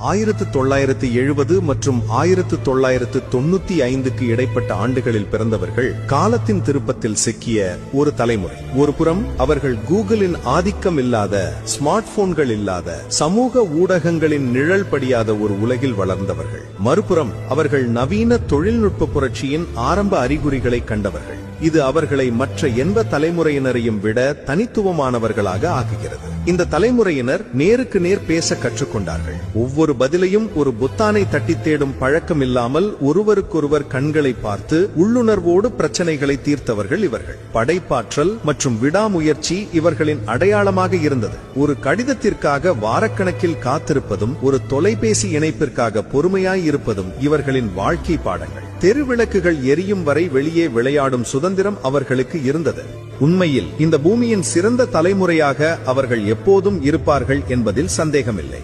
1970 மற்றும் 1995க்கு இடைப்பட்ட ஆண்டுகளில் பிறந்தவர்கள் காலத்தின் திருப்பத்தில் சிக்கிய ஒரு தலைமுறை. ஒருபுறம் அவர்கள் கூகுளின் ஆதிக்கம் இல்லாத, ஸ்மார்ட் போன்கள் இல்லாத, சமூக ஊடகங்களின் நிழல் படியாத ஒரு உலகில் வளர்ந்தவர்கள். மறுபுறம் அவர்கள் நவீன தொழில்நுட்ப புரட்சியின் ஆரம்ப அறிகுறிகளை கண்டவர்கள். இது அவர்களை மற்ற எந்த தலைமுறையினரையும் விட தனித்துவமானவர்களாக ஆக்குகிறது. இந்த தலைமுறையினர் நேருக்கு நேர் பேச கற்றுக்கொண்டார்கள். ஒவ்வொரு பதிலையும் ஒரு புத்தானை தட்டி தேடும் பழக்கம் இல்லாமல் ஒருவருக்கொருவர் கண்களை பார்த்து உள்ளுணர்வோடு பிரச்சனைகளை தீர்த்தவர்கள் இவர்கள். படைப்பாற்றல் மற்றும் விடாமுயற்சி இவர்களின் அடையாளமாக இருந்தது. ஒரு கடிதத்திற்காக வாரக்கணக்கில் காத்திருப்பதும், ஒரு தொலைபேசி இணைப்பிற்காக பொறுமையாய் இருப்பதும் இவர்களின் வாழ்க்கை பாடங்கள். தெருவிளக்குகள் எரியும் வரை வெளியே விளையாடும் சுதந்திரம் அவர்களுக்கு இருந்தது. உண்மையில் இந்த பூமியின் சிறந்த தலைமுறையாக அவர்கள் எப்போதும் இருப்பார்கள் என்பதில் சந்தேகமில்லை.